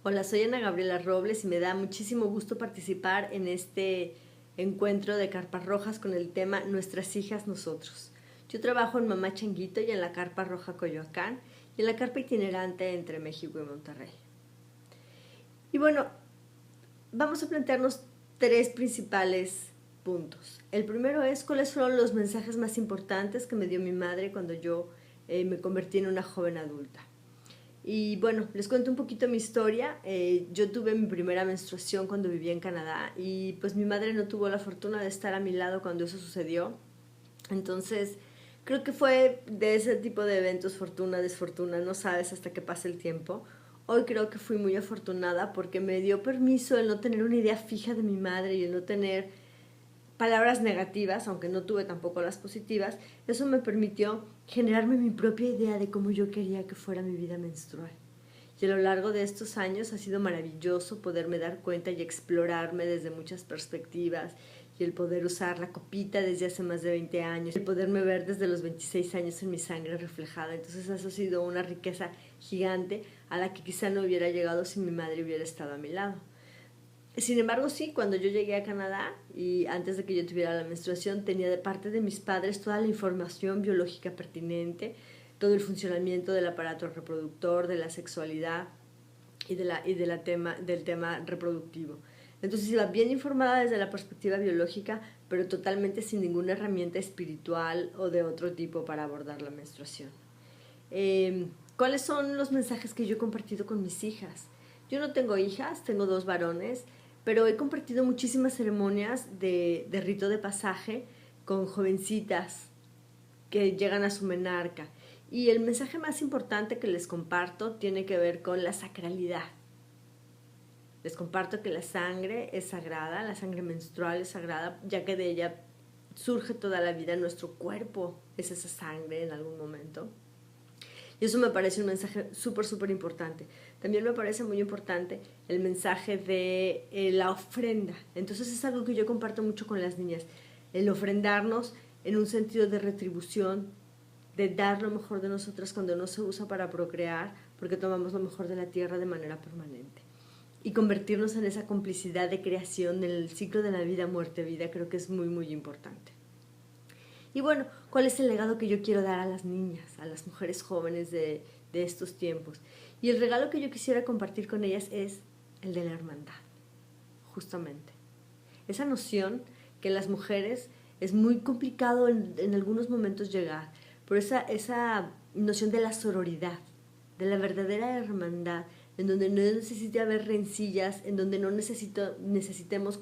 Hola, soy Ana Gabriela Robles y me da muchísimo gusto participar en este encuentro de carpas rojas con el tema Nuestras hijas, nosotros. Yo trabajo en Mamá Changuito y en la Carpa Roja Coyoacán y en la carpa itinerante entre México y Monterrey. Y bueno, vamos a plantearnos tres principales puntos. El primero es cuáles fueron los mensajes más importantes que me dio mi madre cuando yo me convertí en una joven adulta. Y bueno, les cuento un poquito mi historia. Yo tuve mi primera menstruación cuando vivía en Canadá y pues mi madre no tuvo la fortuna de estar a mi lado cuando eso sucedió. Entonces, creo que fue de ese tipo de eventos, fortuna, desfortuna, no sabes hasta que pase el tiempo. Hoy creo que fui muy afortunada porque me dio permiso el no tener una idea fija de mi madre y el no tener palabras negativas, aunque no tuve tampoco las positivas. Eso me permitió generarme mi propia idea de cómo yo quería que fuera mi vida menstrual. Y a lo largo de estos años ha sido maravilloso poderme dar cuenta y explorarme desde muchas perspectivas, y el poder usar la copita desde hace más de 20 años, el poderme ver desde los 26 años en mi sangre reflejada. Entonces eso ha sido una riqueza gigante a la que quizá no hubiera llegado si mi madre hubiera estado a mi lado. Sin embargo, sí, cuando yo llegué a Canadá y antes de que yo tuviera la menstruación, tenía de parte de mis padres toda la información biológica pertinente, todo el funcionamiento del aparato reproductor, de la sexualidad y del tema reproductivo. Entonces iba bien informada desde la perspectiva biológica, pero totalmente sin ninguna herramienta espiritual o de otro tipo para abordar la menstruación. ¿Cuáles son los mensajes que yo he compartido con mis hijas? Yo no tengo hijas, tengo 2 varones, pero he compartido muchísimas ceremonias de rito de pasaje con jovencitas que llegan a su menarca. Y el mensaje más importante que les comparto tiene que ver con la sacralidad. Les comparto que la sangre es sagrada, la sangre menstrual es sagrada, ya que de ella surge toda la vida. Nuestro cuerpo es esa sangre en algún momento. Y eso me parece un mensaje súper importante. También me parece muy importante el mensaje de la ofrenda. Entonces es algo que yo comparto mucho con las niñas. El ofrendarnos en un sentido de retribución, de dar lo mejor de nosotras cuando no se usa para procrear, porque tomamos lo mejor de la tierra de manera permanente. Y convertirnos en esa complicidad de creación del ciclo de la vida, muerte, vida, creo que es muy importante. Y bueno, ¿cuál es el legado que yo quiero dar a las niñas, a las mujeres jóvenes de estos tiempos? Y el regalo que yo quisiera compartir con ellas es el de la hermandad, justamente. Esa noción que las mujeres es muy complicado en algunos momentos llegar, pero esa noción de la sororidad, de la verdadera hermandad, en donde no necesita haber rencillas, en donde no necesitemos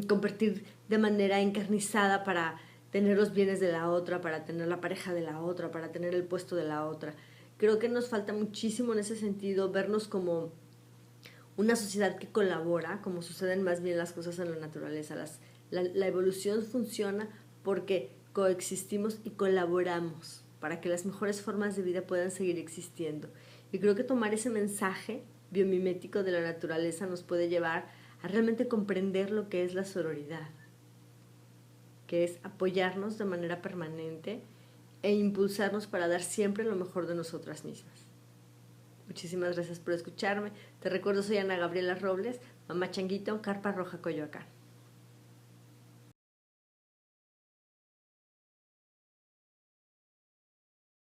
compartir de manera encarnizada para tener los bienes de la otra, para tener la pareja de la otra, para tener el puesto de la otra. Creo que nos falta muchísimo en ese sentido vernos como una sociedad que colabora, como suceden más bien las cosas en la naturaleza. La evolución funciona porque coexistimos y colaboramos para que las mejores formas de vida puedan seguir existiendo. Y creo que tomar ese mensaje biomimético de la naturaleza nos puede llevar a realmente comprender lo que es la sororidad, que es apoyarnos de manera permanente e impulsarnos para dar siempre lo mejor de nosotras mismas. Muchísimas gracias por escucharme. Te recuerdo, soy Ana Gabriela Robles, Mamá Changuito, Carpa Roja Coyoacán.